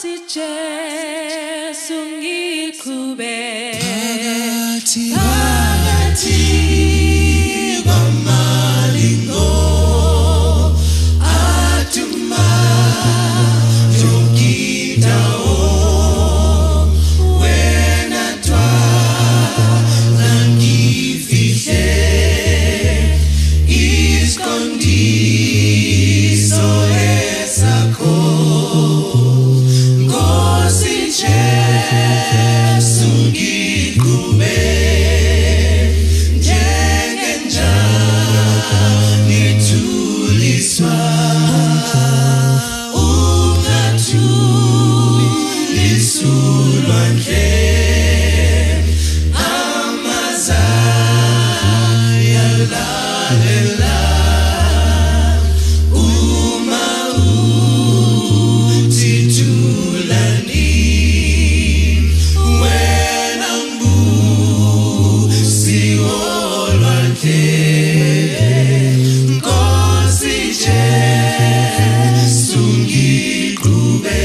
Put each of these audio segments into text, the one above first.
Nkosi Jesu ngikube phakathi kwamalingo aduma yonke indawo wena twala ngifihle isiqondiso esakho Nkosi Jesu ngikube njengenjani thuliswa ungathuliswa ulwandle amazayalalela uma uthithulani wena mbusi wolwandle Nkosi Jesu ngikube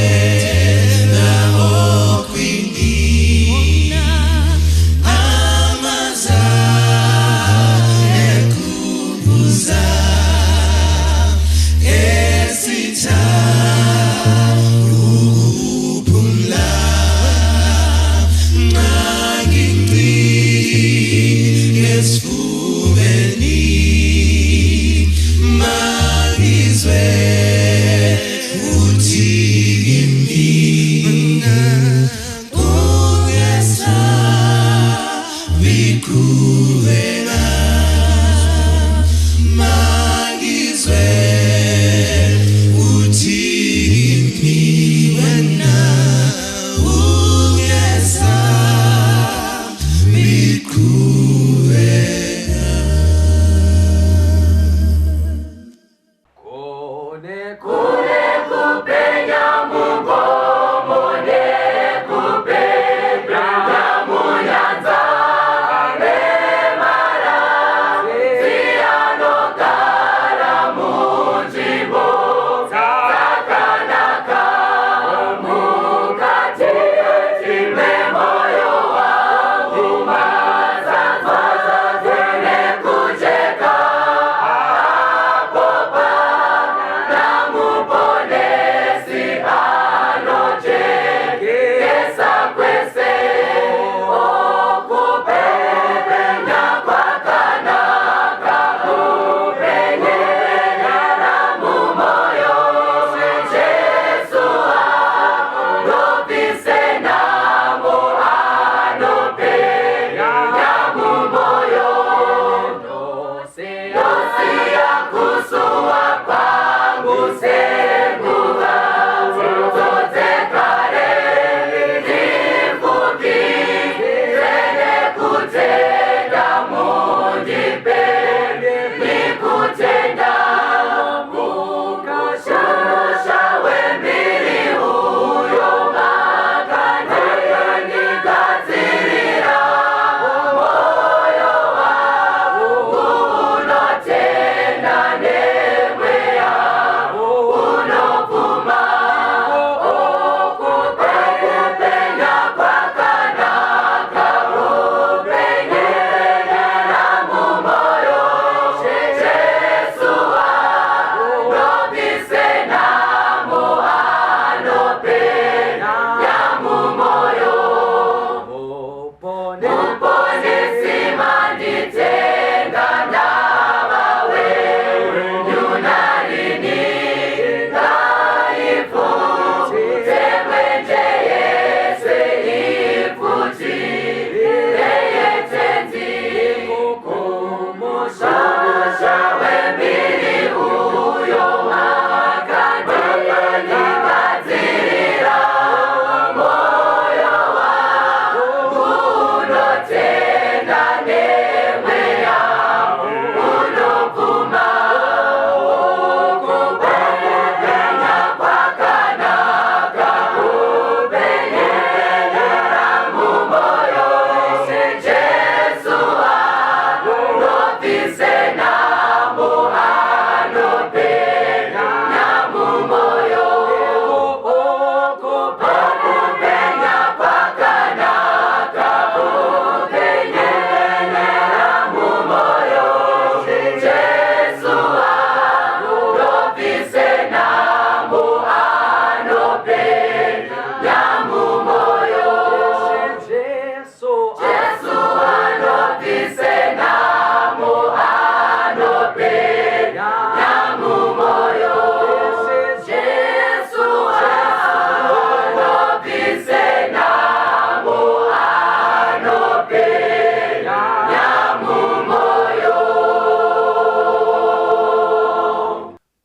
nqangondela okwini amazaekubuza esitha ukuphumla nqangingqi esifubeni mangizwe uthi kimi kungesabikhuvela mangizwe uthi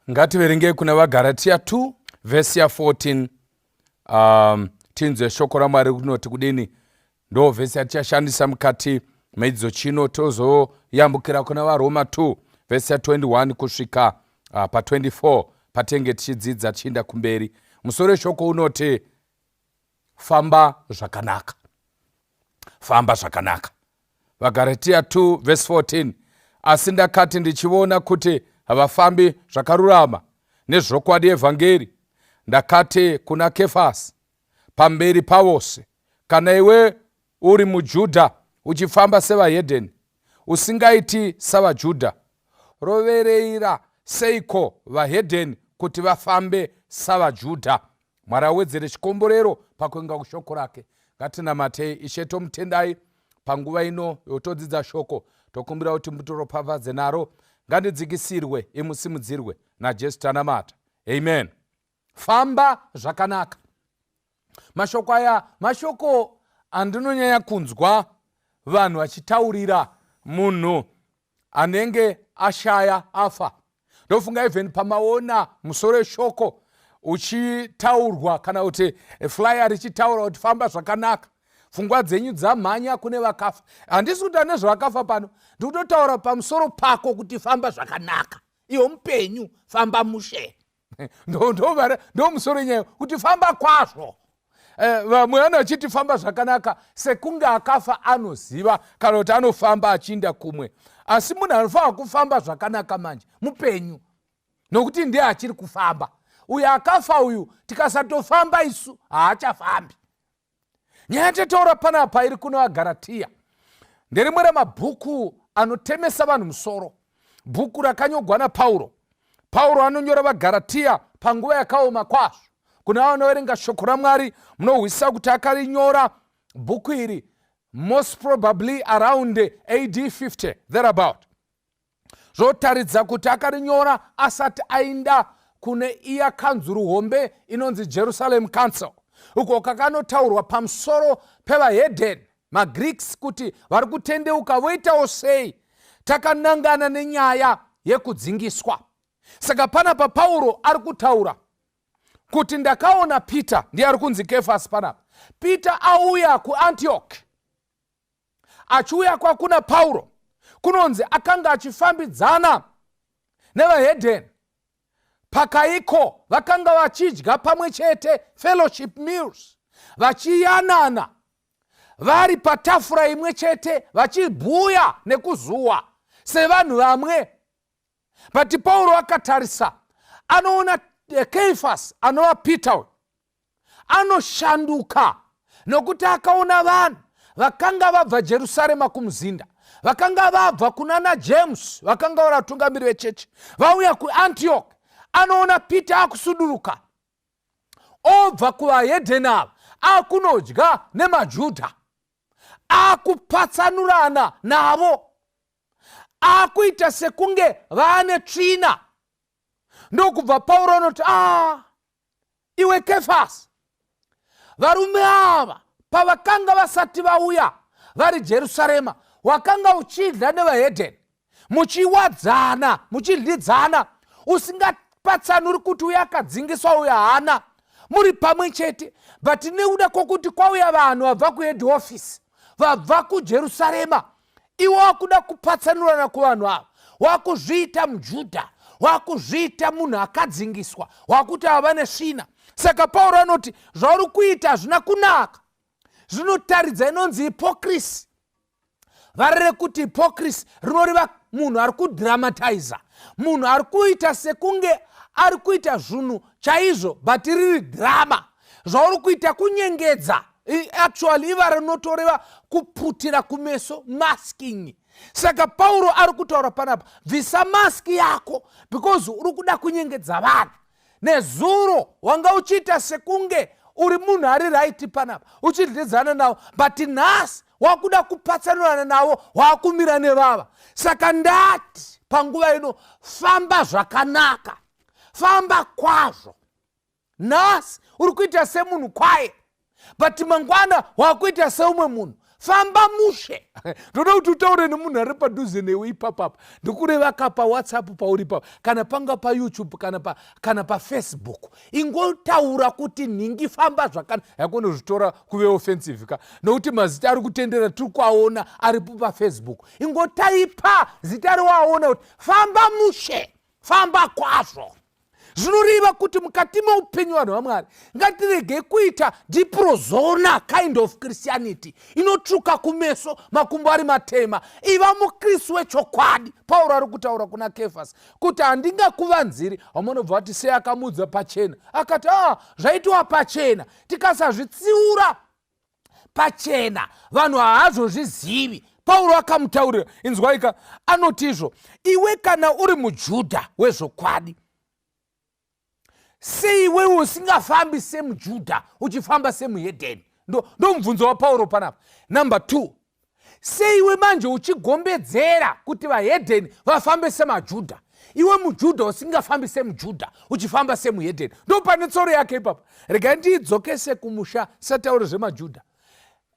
Ngativerengei kuna vaGaratia 2 vhesi ya 14. Tinzwe shoko raMwari kunoti kudini. Ndo vhesi yatichashandisa mukati medzidzo chino. Tozoyambukira kuna vaRoma 2 vhesi ya 21 kusvika pa24 patenge tichidzidza tichienda kumberi. Musoro weshoko unoti famba zvakanaka. Famba zvakanaka. vaGaratia 2 vhesi 14. Asi ndakati ndichiona kuti havafambi zvakarurama nezvokwadi evhangeri, ndakati kuna Kefasi pamberi pavose, kana iwe uri muJudha uchifamba sevahedheni, usingaiti savaJudha, rovereira seiko vahedheni kuti vafambe savaJudha? Mwari awedzere chikomborero pakuenga kushoko rake. Ngatinamatei. Ishe tomutendai panguva ino yotodzidza shoko. Tokumbira kuti mutoropafadze naro. Ngandidzikisirwe imusimudzirwe naJesu tanamata. Amen. Famba zvakanaka. Mashoko aya mashoko andinonyanya kunzwa vanhu vachitaurira munhu anenge ashaya afa. Ndofunga even pamaona musoro weshoko uchitaurwa kana kuti FRI richitaura kuti famba zvakanaka, pfungwa dzenyu dzamhanya kune vakafa. Handisi kuti ane zvakafa pano, ndikutotaura pamusoro pako kuti famba zvakanaka. Iwo mupenyu, famba mushe. Ndo musoro nyewe kuti famba kwazvo. Vamwe vanachiti famba zvakanaka sekunge akafa anoziva kana kuti anofamba achiinda kumwe. Asi munhu anofanira kufamba zvakanaka manje mupenyu, nokuti ndiye achiri kufamba. Uyu akafa uyu tikasatofamba isu haachafambi. Nyaya yatataura panapa iri kuna vaGaratia nderimwe ramabhuku anotemesa vanhu musoro. Bhuku rakanyogwa naPauro. Pauro anonyora vaGaratia panguva yakaoma kwazvo. Kuna vanoverenga shoko raMwari munohwisa kuti akarinyora bhuku iri most probably around AD 50 thereabout. Zvotaridza kuti akarinyora asati ainda kune iya kanzuru hombe inonzi Jerusalem Council, uko kakanotaurwa pamusoro pevahedheni maGreeks kuti vari kutendeuka voitawo sei. Takanangana nenyaya yekudzingiswa. Saka panapa Pauro ari kutaura kuti ndakaona Peter, ndiye ari kunzi Kefasi panapa. Peter auya kuAntioch, achiuya kwakuna Pauro kunonzi akanga achifambidzana nevahedheni. Pakaiko vakanga vachidya pamwe chete, fellowship meals, vachiyanana vari patafura imwe chete, vachibhuya nekuzuwa sevanhu vamwe. But Pauro akatarisa, anoona Kefasi anova Peter anoshanduka, nokuti akaona vanhu vakanga vabva Jerusarema kumuzinda, vakanga vabva kunana James, vakanga vari vatungamiri vechechi, vauya kuAntioch. Anoona Peter akusuduruka, obva kuvahedheni ava akunodya nemaJudha, akupatsanurana navo, akuita sekunge vaane tsvina. Ndokubva Pauro anoti, iwe Kefasi, varume ava pavakanga vasati vauya vari Jerusarema, wakanga uchidya nevahedheni, muchiwadzana, muchidyidzana, usingapatsanuri kuti uya akadzingiswa uya hana, muri pamwe chete. But nekuda kwokuti kwauya vanhu vabva kuhead office, vabva kuJerusarema, iwo wakuda kupatsanurana kuvanhu ava, wakuzviita muJudha, wakuzviita munhu akadzingiswa, wakuti ava nesvina. Saka Pauro anoti zvauri kuita hazvina kunaka, zvinotaridza inonzi hypocrisy. Varere kuti hypocrisy rinoreva munhu ari kudramatiza, munhu ari kuita sekunge ari kuita zvinhu chaizvo but riri drama. Zvauri kuita kunyengedza, actually iva rinotoreva kuputira kumeso, masking. Saka Pauro ari kutaura panapa, bvisa maski yako because uri kuda kunyengedza vanhu. Nezuro wanga uchiita sekunge uri munhu ari right panapa, uchidyidzana navo, but nhasi wakuda kupatsanurana navo, wakumira nevava. Saka ndati panguva ino, famba zvakanaka, famba kwazvo. Nhasi uri kuita semunhu kwaye, but mangwana wakuita seumwe munhu. famba mushe. Ndoda kuti utaure nemunhu ari padhuze newe ipapapa. Ndikureva pa WhatsApp pauri papa, kana panga pa YouTube, kana pa Facebook. Ingotaura kuti ningi famba zvakanaka. Yakone zvitora kuve offensive ka. Nokuti mazita ari kutendera tiri kuaona ari pa Facebook. Ingotaipa zita riwaona kuti famba mushe, famba kwazvo. Zvinoreva kuti mukati meupenyu vanhu vaMwari ngatirege kuita diprozona kind of Christianity inotsvuka kumeso, makumbo ari matema. Iva mukristu wechokwadi. Pauro ari kutaura kuna Kefasi kuti handingakuvanziri. Vamunobva vati sei akamudza pachena, akati zvaitwa pachena, tikasazvitsiura pachena vanhu haazozvizivi. Pauro akamutaurira, inzwaika, anotizvo, iwe kana uri muJudha wezvokwadi, sei iwewe usingafambi semuJudha uchifamba semuhedheni? Ndo mubvunzo waPauro panapa. Number 2, sei iwe manje uchigombedzera kuti vahedheni vafambe semaJudha, iwe muJudha usingafambi semuJudha uchifamba semuhedheni? Ndo pane tsoro yake ipapa. Rega ndiidzokese kumusha satauro zvemaJudha.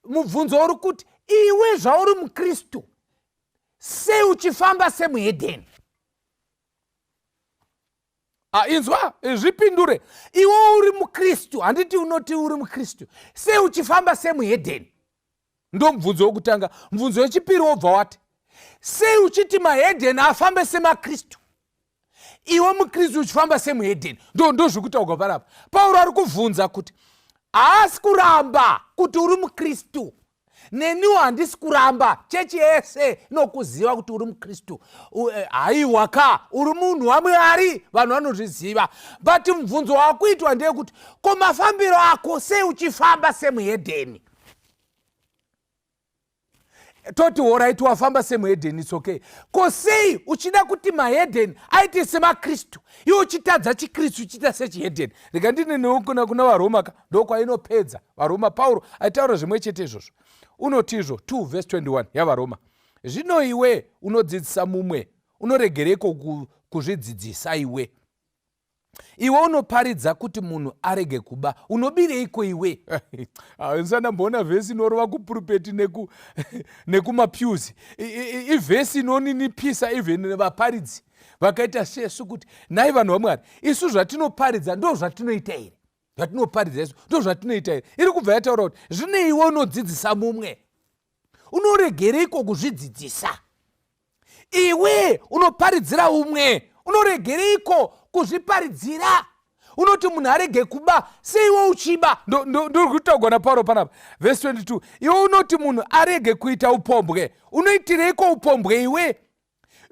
Mubvunzo uri kuti iwe zvauri mukristu, sei uchifamba semuhedheni? Inzwa, zvipindure. Iwe uri mukristu, handiti unoti uri mukristu, sei uchifamba semuhedheni? Ndo mubvunzo wokutanga. Mubvunzo wechipiri wobva wati, sei uchiti mahedheni afambe semakristu, iwe mukristu uchifamba semuhedheni? Ndo zvikutaurwa panapa. Pauro ari kuvhunza kuti haasi kuramba kuti uri mukristu. Neniwo handisi kuramba, chechi yese inokuziva kuti uri mukristu. Haiwaka, uri munhu waMwari, vanhu vanozviziva. But mubvunzo wakuitwa ndeyekuti, ko mafambiro ako sei uchifamba semuhedheni? Toti alright, wafamba semuhedheni, it's okay. Ko sei uchida kuti mahedheni aite semakristu, iwe uchitadza chikristu uchiita sechihedheni? Rega ndinenewo kuna vaRoma ka, ndokwainopedza vaRoma. Pauro aitaura zvimwe chete izvozvo. Unotizvo 2 verse 21 yavaRoma, zvino iwe unodzidzisa mumwe, unoregereko kuzvidzidzisa iwe? Iwe unoparidza kuti munhu arege kuba, unobireiko iwe? Nsandamboona vhesi inorova kupurupeti nekumapyuzi. Ivhesi inoninipisa even nevaparidzi vakaita sesu kuti nai vanhu vaMwari, isu zvatinoparidza ndo zvatinoita here? Zvatinoparidza isu ndo zvatinoita here? Iri kubva yataura kuti zvino iwe unodzidzisa mumwe, unoregereko kuzvidzidzisa? Iwe unoparidzira umwe, unoregereko kuzviparidzira? Unoti munhu arege kuba, sei iwe uchiba? Ndiri kutaurwa naPauro panapa. Verse 22, iwe unoti munhu arege kuita upombwe, unoitireiko upombwe iwe?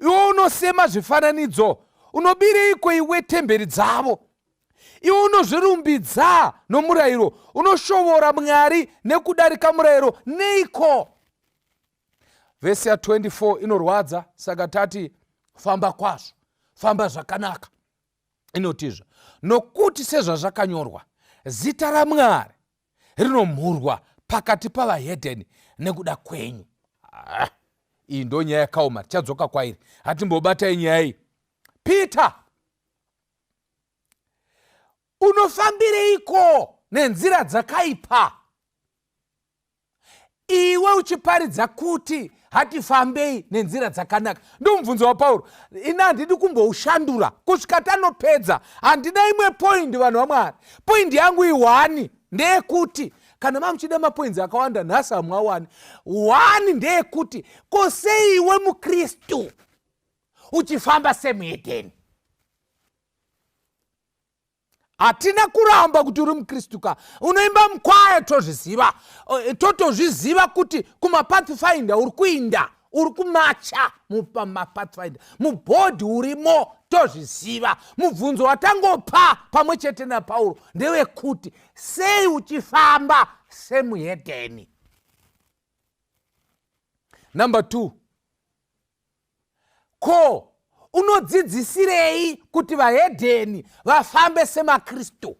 Iwe unosema zvifananidzo, unobireiko iwe temberi dzavo? Iwe unozvirumbidza nomurayiro, unoshovora Mwari nekudarika murayiro neiko? Vesi ya 24 inorwadza, saka tati famba kwazvo, famba zvakanaka. Inotizva, nokuti sezvazvakanyorwa, zita raMwari rinomhurwa pakati pavahedheni nekuda kwenyu. Iyi ndo nyaya yakaoma, tichadzoka kwairi, hatimbobatai nyaya iyi. Peter, unofambireiko nenzira dzakaipa? Iwe uchiparidza kuti hatifambei nenzira dzakanaka. Ndo mubvunzo waPauro. Ina handidi kumboushandura kusvika tanopedza. Handina imwe point vanhu vaMwari. Point yangu i1 ndeyekuti, kana mamuchida mapoints akawanda nhasi hamwawani. 1 ndeyekuti, ko sei iwe mukristu uchifamba semuhedheni? Hatina kuramba kuti uri mukristu ka. Unoimba mukwaya tozviziva. Totozviziva kuti kumapathfinder uri kuinda, uri kumacha mupathfinder. Mubhodhi urimo tozviziva. Mubvunzo watangopa pamwe chete naPauro ndewekuti, sei uchifamba semuhedheni? Number 2, ko unodzidzisirei kuti vahedheni vafambe semakristu,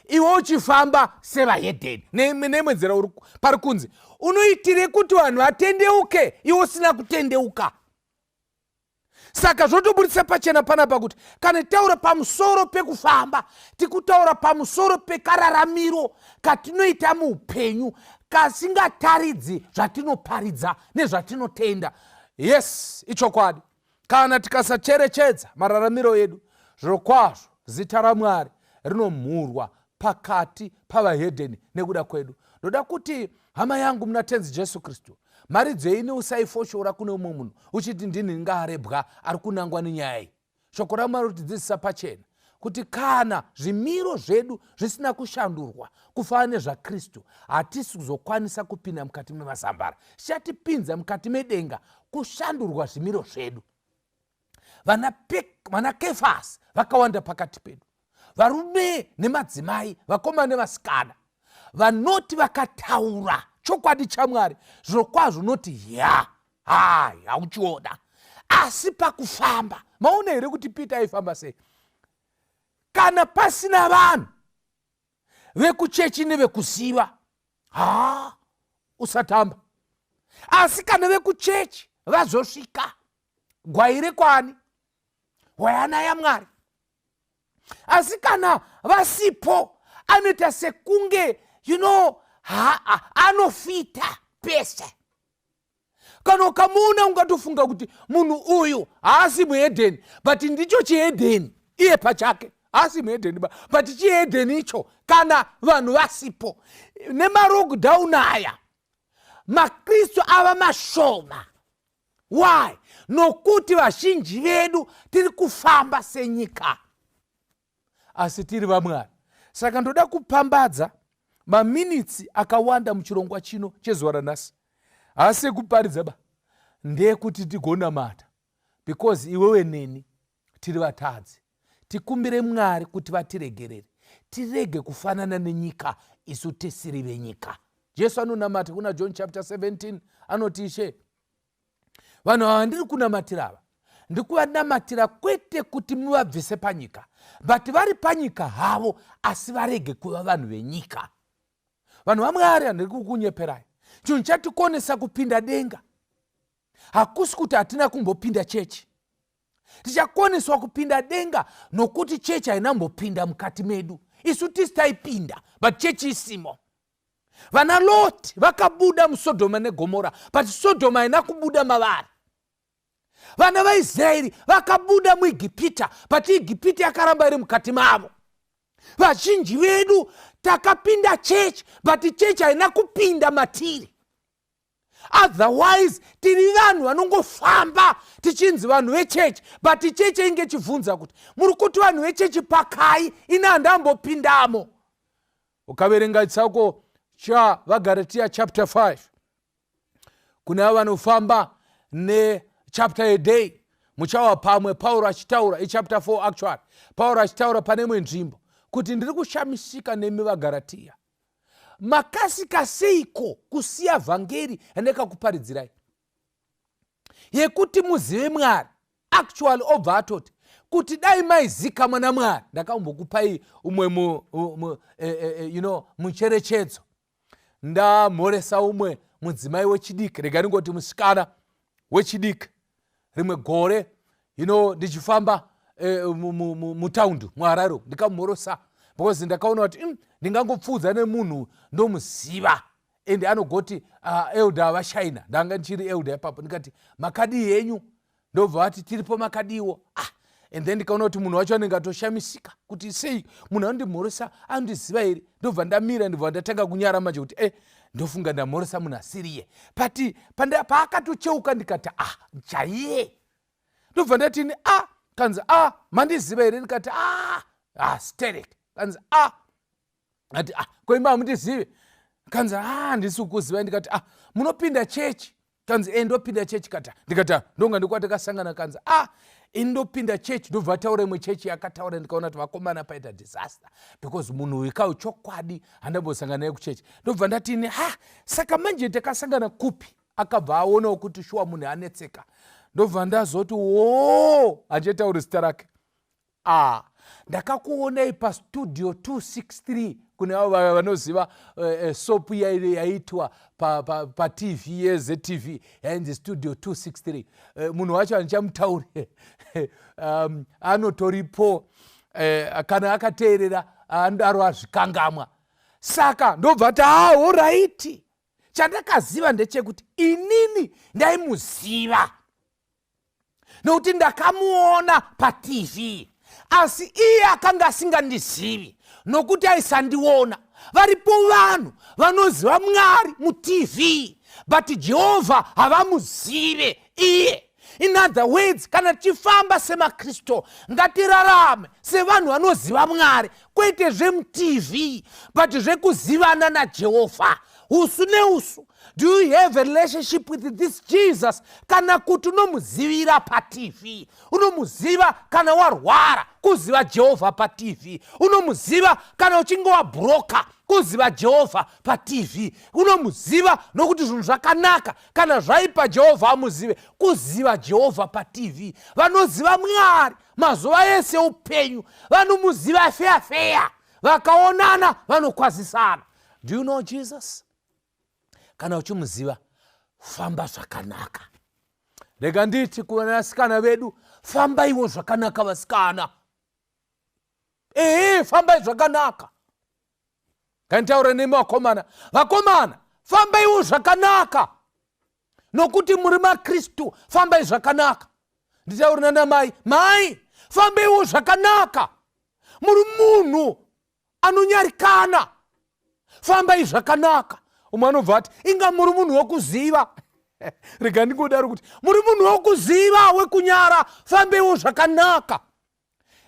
iwe uchifamba sevahedheni? Nemwe nzira uri pari kunze, unoitire kuti vanhu vatendeuke, iwe usina kutendeuka. Saka zvotobudisa pachena panapa kuti kana taura pamusoro pekufamba, tikutaura pamusoro pekararamiro katinoita muupenyu, kasingataridzi zvatinoparidza nezvatinotenda. Yes, ichokwadi. Kana tikasacherechedza mararamiro edu, zvirokwazvo zita raMwari rinomhurwa pakati pavahedheni nekuda kwedu. Ndoda kuti hama yangu muna tenzi Jesu Kristu, maridzei usayifoshora kune umwe munhu uchiti ndini ngarebwa ari kunangwa nenyaya iyi. Shoko raMwari rinotidzidzisa pachena kuti kana zvimiro zvedu zvisina kushandurwa kufanana nezvaKristu, hatisi kuzokwanisa kupinda mukati memazambara. Zichatipinza mukati medenga kushandurwa zvimiro zvedu. Vana Kefasi vakawanda pakati pedu, varume nemadzimai, vakomana nevasikana, vanoti vakataura chokwadi chaMwari zvirokwazvo unoti hauchiona. Asi pakufamba, maona here kuti Pita aifamba sei? Kana pasina vanhu vekuchechi nevekuziva, usatamba. Asi kana vekuchechi vazosvika, gwai rekwani, hwayana yaMwari. Asi kana vasipo, anoita sekunge anofita pese. Kana ukamuona ungatofunga kuti munhu uyu haasi muhedheni, but ndicho chihedheni iye pachake. Haasi muhedheni but chihedheni icho kana vanhu vasipo. Nemarockdown aya, maKristu ava mashoma. Why? Nokuti vazhinji vedu tiri kufamba senyika, asi tiri vaMwari. Saka ndoda kupambadza maminitsi akawanda muchirongwa chino chezuva ranhasi. Asi kuparidza ndeyekuti tigonamata, because iwewe neni tiri vatadzi. Tikumbire Mwari kuti vatiregerere, tirege kufanana nenyika, isu tisiri venyika. Jesu anonamata kuna John chapter 17, anoti Ishe, vanhu ava ndiri kunamatira ava, ndikuvanamatira kwete kuti muvabvise panyika, but vari panyika havo, asi varege kuva vanhu venyika. Vanhu vaMwari, handiri kukunyeperai, chinhu chatikonesa kupinda denga hakusi kuti hatina kumbopinda chechi. Tichakoneswa kupinda denga nokuti chechi hainambopinda mukati medu. Isu tisi taipinda, but chechi isimo. Vana Loti vakabuda muSodhoma neGomora, but Sodhoma haina kubuda mavari. Vana vaIsraeri vakabuda muIgipita, but Igipita yakaramba iri mukati mavo. Vazhinji vedu takapinda chechi, but chechi haina kupinda matiri. Otherwise tiri vanhu vanongofamba tichinzi vanhu vechechi, but chechi inge chivhunza kuti muri kuti vanhu vechechi pakai, ina handambopindamo. Ukaverenga tsauko vaGaratia chapter 5, kuna vanofamba nechapter a day, muchawa pamwe Pauro achitaura, chapter 4 actually, Pauro achitaura pane imwe nzvimbo kuti ndiri kushamisika nemi vaGaratia, makasika seiko kusiya vhangeri yandakakuparidzirai yekuti muzive Mwari. Actually obva atoti kuti dai maizika mwana Mwari, ndakambokupai umwe mucherechedzo. Ndamhoresa umwe mudzimai wechidiki, rega ringoti musikana wechidiki, rimwe gore ndichifamba mutaundi muHarare, ndikamhorosa because ndakaona kuti ndingangopfudza nemunhu ndomuziva ende anogoti elda vashaina. Ndanga ndichiri elda ipapo, ndikati makadi yenyu, ndobva vati tiripo makadiwo. And then ndikaona kuti munhu wacho ndingatoshamisika kuti sei munhu andimhorosa andiziva here. Ndobva ndamira, ndibva ndatanga kunyara manje kuti ndofunga ndamhorosa munhu asiriye. But paakatocheuka ndikati chaiye. Ndobva ndatini kanzi mandiziva here, ndikati hysteric. Kanzi ati koimba hamundizive. Kanzi handisi kukuziva. Ndikati munopinda chechi? Kanzi ndopinda chechi. Ndikati ndonga ndikwatakasangana. Kanzi indopinda chechi. Ndobva taura imwe chechi yakataura, ndikaona kuti vakomana paita disaster because munhu wekau chokwadi handambosangana naye kuchechi. Ndobva ndatini saka manje takasangana kupi? Akabva aonawo kuti shuwa munhu anetseka. Ndobva ndazoti achetaura zita rake. Ndakakuonai pastudio 263 kune avo vanoziva sopu yaitwa paTV yeZTV yainzi studio 263. Munhu wacho handichamutauri anotoripo, kana akateerera andaro azvikangamwa. Saka ndobva ati alright, chandakaziva ndechekuti inini ndaimuziva nokuti ndakamuona paTV, asi iye akanga asingandizivi nokuti aisandiona. Varipo vanhu vanoziva Mwari muTV, but Jehovha havamuzive iye. In other words, kana tichifamba semaKristo ngatirarame sevanhu vanoziva Mwari, kwete zvemuTV but zvekuzivana naJehovha usu neusu. Do you have a relationship with this Jesus? Kana kuti unomuzivira paTV? Unomuziva kana warwara, kuziva Jehovha paTV? Unomuziva kana uchinge wabroka, kuziva Jehovha paTV? Unomuziva nokuti zvinhu zvakanaka kana zvaipa Jehovha amuzive, kuziva Jehovha paTV? Vanoziva Mwari mazuva ese upenyu vanomuziva feya, vakaonana vanokwazisana. Do you know Jesus? Kana uchimuziva, famba zvakanaka. Rega nditi kuvasikana vedu, fambaiwo zvakanaka vasikana. Fambai zvakanaka. Kanitaura nemi vakomana, fambaiwo zvakanaka. Nokuti muri maKristu, fambai zvakanaka. Nditaura namai, fambaiwo zvakanaka. Muri munhu anonyarikana, fambai zvakanaka. Umwe anobva ati inga muri munhu wokuziva. Rega ndingodaro kuti muri munhu wokuziva wekunyara, fambaiwo zvakanaka.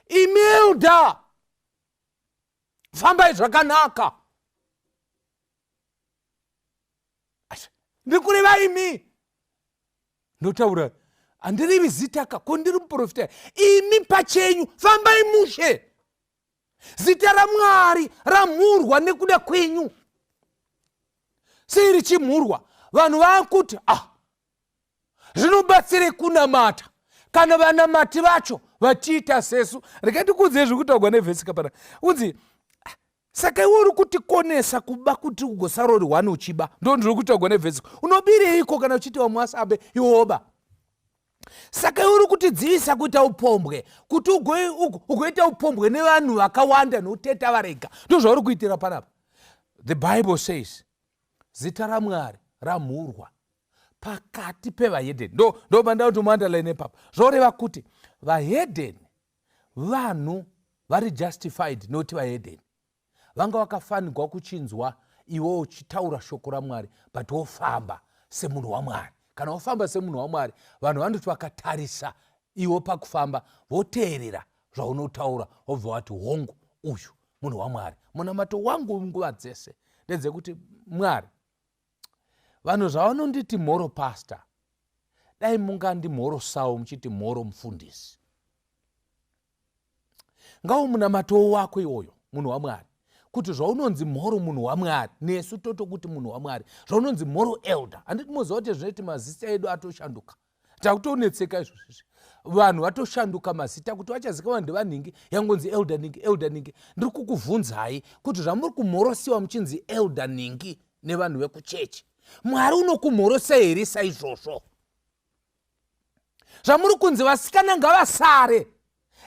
Imelda, fambai zvakanaka. Ndikureva imi ndotaura, handirivi zitaka ko ndiri muprofita. Imi pachenyu fambai mushe. Zita raMwari ramhurwa nekuda kwenyu. Siri chimhurwa, vanhu vakuti zvinobatsire kunamata kana vanamati vacho vachiita sesu. Rega ndikuudze zvekutaurwa nevhesi kapana. Unzi saka iwe uri kutikonesa kuba kuti ugosarori 1 uchiba. Ndo ndiri kutaurwa nevhesi. Unobireiko kana uchiti wamwasabe iwoba? Saka iwe uri kutidzivisa kuita upombwe, kuti ugoita upombwe nevanhu vakawanda noteta varega. Ndo zvauri kuitira panapa. The Bible says zita raMwari ramhurwa pakati pevahedheni. Ndo mandauti muunderline papa. Zvoreva kuti vahedheni vanhu vari justified noti vahedheni. Vanga vakafanirwa kuchinzwa iwo uchitaura shoko raMwari but wofamba semunhu waMwari. Kana wofamba semunhu waMwari, vanhu vanoti vakatarisa iwo pakufamba voteerera zvaunotaura, wobva wati hongu uyu munhu waMwari. Munamato wangu nguva dzese ndedzekuti Mwari, vanhu zvavanonditi mhoro pastor, dai mungandi mhoro sawo muchiti mhoro mufundisi. Ngao munamato wako iwoyo munhu waMwari, kuti zvaunonzi mhoro munhu waMwari, nesu totokuti munhu waMwari, zvaunonzi mhoro elder. Handiti muziva kuti zvinoti mazita edu atoshanduka. Takutonetseka izvozvi. Vanhu vatoshanduka mazita kuti vachazikanwa ndevanhingi yangonzi elder ningi. Ndiri kukubvunzai kuti zvamuri kumhorosiwa muchinzi elder ningi nevanhu vekuchechi, Mwari unokumhorosa here saizvozvo? Zvamuri kunzi vasikana ngavasare,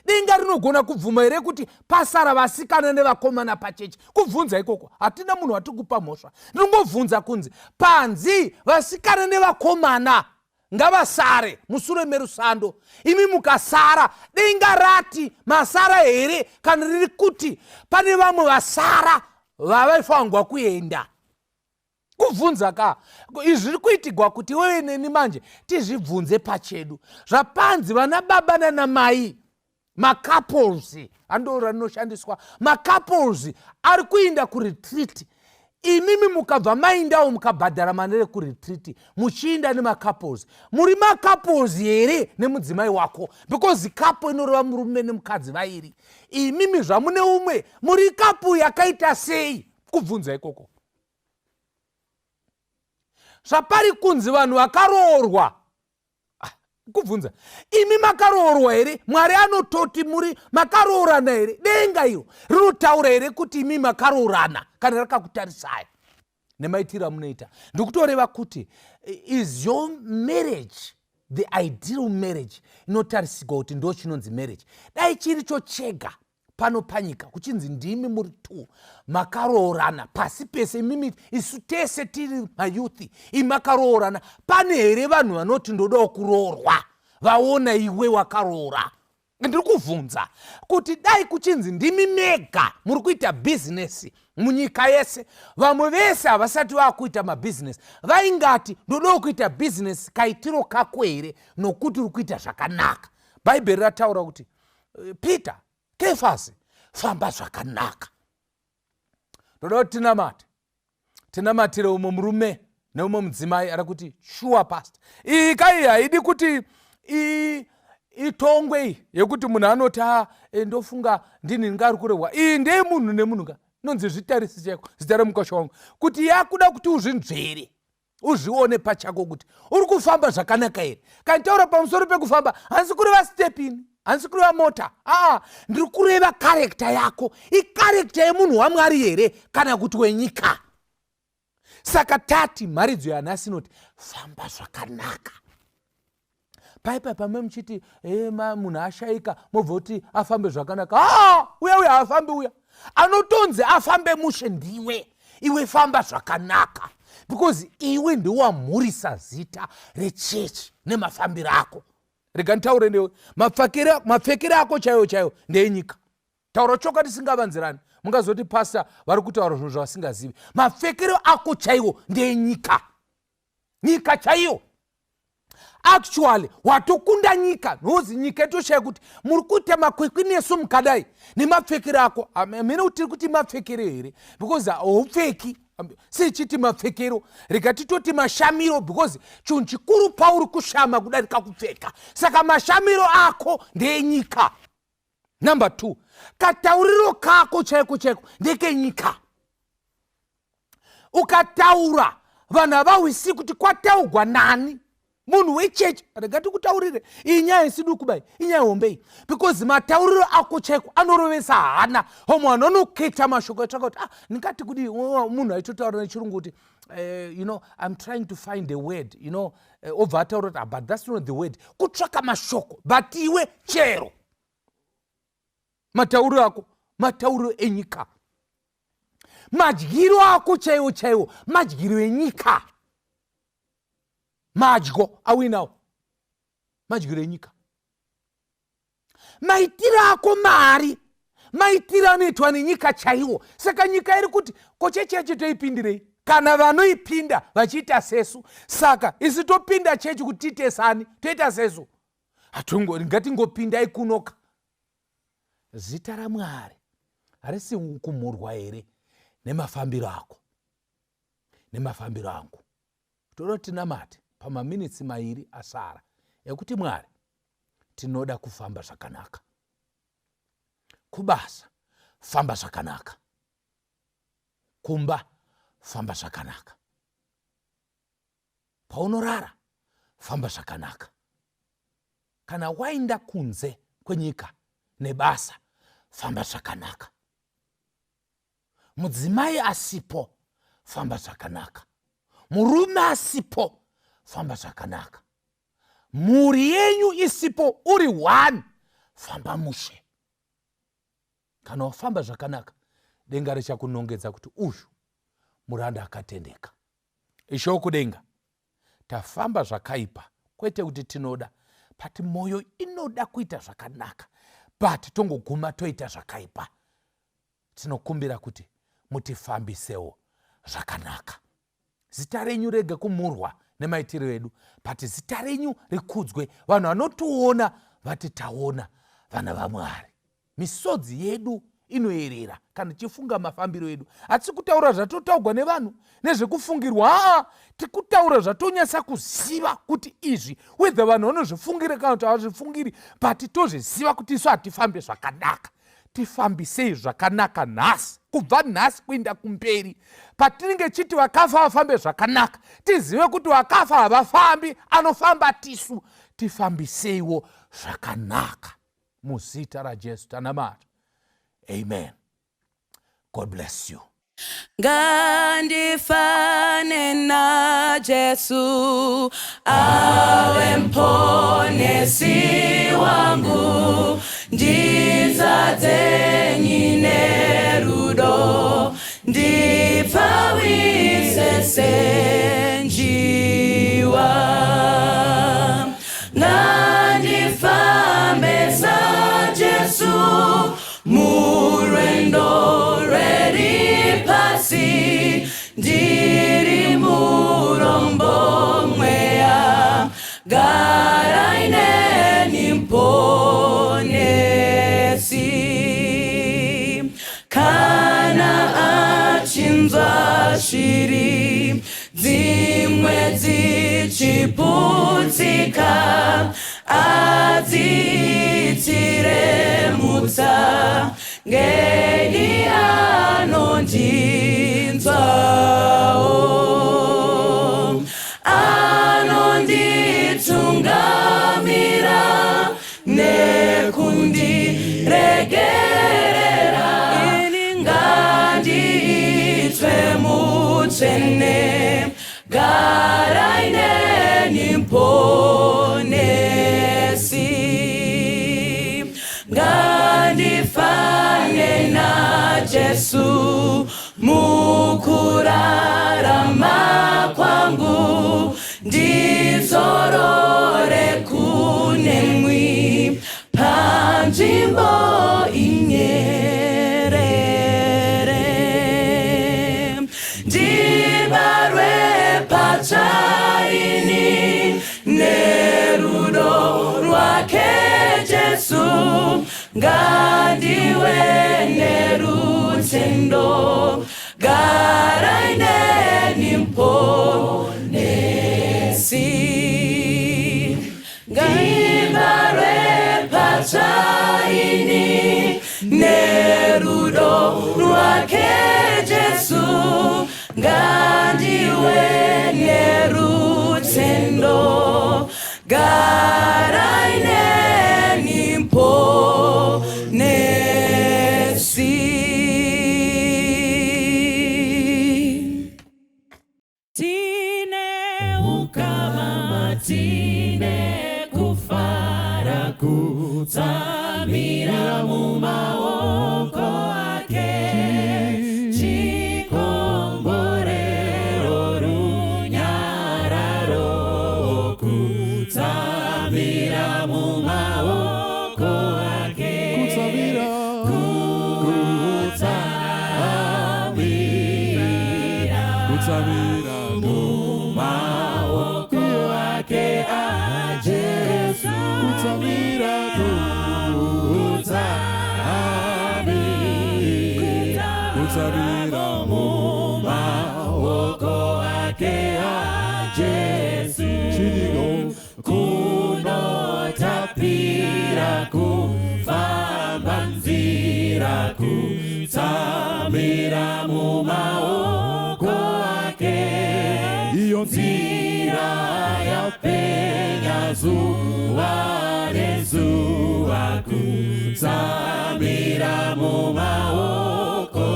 denga rinogona kubvuma here kuti pasara vasikana nevakomana pachechi? Kubvunza ikoko hatina munhu watikupa mhosva. Ndinongobvunza kunzi panzi vasikana nevakomana ngavasare mushure merusando. Imi mukasara, denga rati masara here kana riri kuti pane vamwe vasara vavaifangwa kuenda? Kubvunza ka izvi zviri kuitigwa kuti wewe neni manje tizvibvunze pachedu. Zvapanzi vana baba nana mai, macouples, andoro rinoshandiswa, macouples ari kuinda kuretreat. Imimi mukabva maindawo mukabhadhara mari kuretreat muchiinda nemacouples. Muri macouples here nemudzimai wako, because couple inoreva murume nemukadzi vairi. Imimi zvamune umwe muri couple yakaita sei? Kubvunza ikoko. Zvapari kunzi vanhu vakaroorwa. Kubvunza, imi makaroorwa here? Mwari anototi muri makaroorana here? Denga iro rinotaura here kuti imi makaroorana kana rakakutarisai nemaitiro munoita? Ndikutoreva kuti is your marriage the ideal marriage inotarisirwa kuti ndo chinonzi marriage? Dai chiri cho chega pano panyika kuchinzi ndimi muri 2 makaroorana pasi pese. Imimi isu tese tiri mayuthi imakaroorana. Pane here vanhu vanoti ndodawo kuroorwa vaona iwe wakaroora? Ndiri kuvhunza kuti dai kuchinzi ndimi mega muri kuita bhizinesi munyika yese, vamwe vese havasati vakuita mabhizinesi vaingati ndodawo kuita bhizinesi kaitiro kako here nokuti uri kuita zvakanaka. Bhaibheri rataura kuti Peter, Kefasi, famba zvakanaka. Ndoda kuti tinamatire umwe murume neumwe mudzimai ari kuti sure pastor. Iyi kai haidi kuti itongwe iyi yekuti munhu anoti ndofunga ndini ngari kurehwa. Iyi ndeye munhu nemunhu ka nonzi zvitarisi chako zita remukosha wangu kuti yakuda kuti uzvinzvere uzvione pachako kuti uri kufamba zvakanaka here. Kanitaura pamusoro pekufamba hansi kureva stepini, hansi kureva mota, ndiri kureva karekta yako. Ikarekta yemunhu waMwari here kana kuti wenyika. Saka tati mharidzo yanhasi inoti famba zvakanaka. Paipai pamwe muchiti munhu ashaika mobva kuti afambe zvakanaka. Uya haafambi uya. Anotonzi afambe mushe ndiwe. Iwe famba zvakanaka. Because iwe ndiwamhurisa zita rechechi nemafambiro ako. Rega nditaure newe mapfekere ako chaiwo ndeyenyika. Taura chokwadi tisingavanzirani. Mungazoti pastor vari kutaura zvinhu zvavasingazivi. Mapfekero ako chaiwo ndeyenyika. Nyika chaiyo. Actually watokunda nyika nozi nyika itoshaya kuti muri kuita makwikwi nesu mukadai nemapfekero ako. Mina kuti tiri kuti mapfekero here because haupfeki sichiti mapfekero. Rega titoti mashamiro because chinhu chikuru pauri kushama kudarika kupfeka. Saka mashamiro ako ndeyenyika. Number 2, katauriro kako chaiko ndekenyika. Ukataura vanhu havahwisi kuti kwataurwa nani. Munhu wechechi rega tikutaurire iyi nyaya isiduku bai, inyaya hombei, because matauriro ako chaiko anorovesa hana. Homwe anonoketa mashoko etsvaka kuti ndingati kuti munhu aitotaura nechirungu kuti I'm trying to find a word, obva ataura kuti but that's not the word. Kutsvaka mashoko, but iwe chero matauriro ako matauriro enyika. Madyiro ako chaiwo madyiro enyika. Madyo awinawo madyiro enyika. Maitiro ako mari maitiro anoitwa nenyika chaiwo. Saka nyika iri kuti kochechechi toipindirei kana vanoipinda vachiita sesu. Saka isi topinda chechi kuti titesani toita sesu. Ngatingopindai kunoka. Zita raMwari harisi kumhurwa here nemafambiro ako nemafambiro angu. Toda tinamate pamaminitsi mairi asara ekuti Mwari tinoda kufamba zvakanaka. Kubasa famba zvakanaka. Kumba famba zvakanaka. Paunorara famba zvakanaka. Kana waenda kunze kwenyika nebasa famba zvakanaka. Mudzimai asipo famba zvakanaka. Murume asipo famba zvakanaka. Mhuri yenyu isipo uri 1 famba mushe. Kana wafamba zvakanaka denga richakunongedza kuti uyu muranda akatendeka. Isho kudenga tafamba zvakaipa kwete kuti tinoda, pati moyo inoda kuita zvakanaka, but tongoguma toita zvakaipa. Tinokumbira kuti mutifambisewo zvakanaka. Zita renyu rege kumhurwa nemaitiro edu, but zita renyu rikudzwe. Vanhu vanotiona vati taona vana vaMwari. Misodzi yedu inoerera kana tichifunga mafambiro edu. Hatisi kutaura zvatotaurwa nevanhu nezvekufungirwa, tikutaura zvatonyasa kuziva kuti izvi whether vanhu vanozvifungire kana kuti havazvifungiri, but tozviziva kuti isu hatifambe zvakanaka. Tifambisei zvakanaka nhasi, kubva nhasi kuenda kumberi. Patinenge chiti vakafa vafambe zvakanaka, tizive kuti vakafa havafambi, anofamba tisu. Tifambiseiwo zvakanaka muzita raJesu tanamata. Amen. God bless you. Ngandifane na Jesu awe mponesi wangu, ndizadze dziputsika adzitire mutsa ngeni anondinzwawo anonditungamira nekundiregerera ngandiitwe mutsvene garaine nimponesi ngandifane naJesu mukurarama kwangu ndizorore kunemwi panzvimbo inyerere ndibarwe patsvaini nerudo rwake Jesu ngandiwe nerutendo garaine nimponesi ndibarwe patsvaini nerudo rwake Jesu ngandiwe nerutendo garaine nimponesi tine ukama tine kufara kutsamira mumaoko ake chikomborero runyararo kutsamira mumaoko ake kutsamira mumaoko ake aJesu kutsamira mumaoko ake aJesu kunotapira kufamba nzira kutsamira mumaoko ake iyo nzira yapenya zuva nezuva kutsamira mumaoko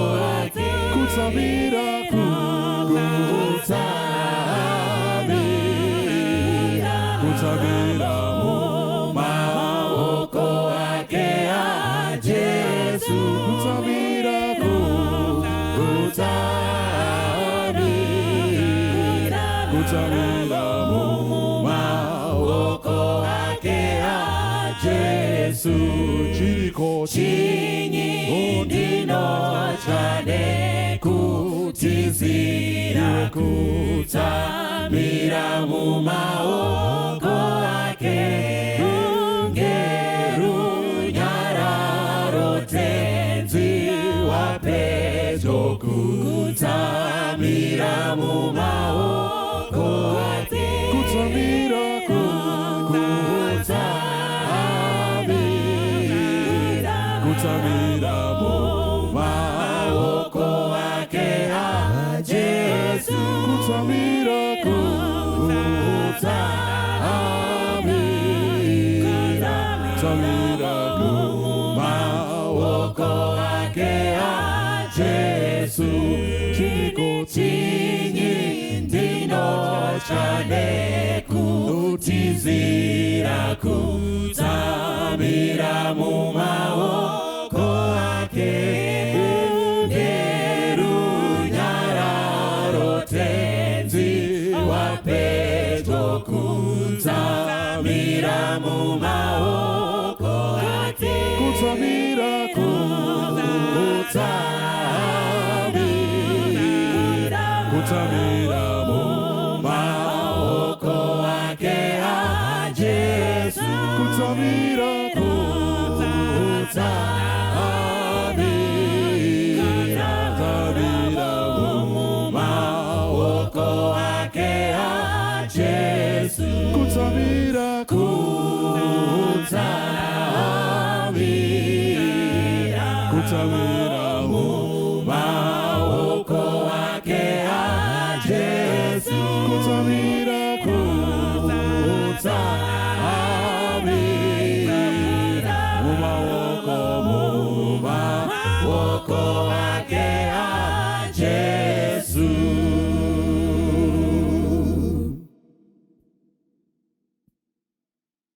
ake kutsamira mumaoko ake aJesu kutsamira mumaoko ake aJesu chinyi ndinotya kutizira kutsamira mumaoko ake ngerunyararo tenzi wapedyo kutsamira mumaoko ake kutsamira mumaoko ake aJesu kutsamira mumaoko ake aJesu chinyi ndinotya kutizira kutsamira mumaoko ake ngerunyararo tenzi wapedyo kutsamira mumaoko ake kutsamira mumaoko ake aJesu kutsamira kutsamira, kutsamira.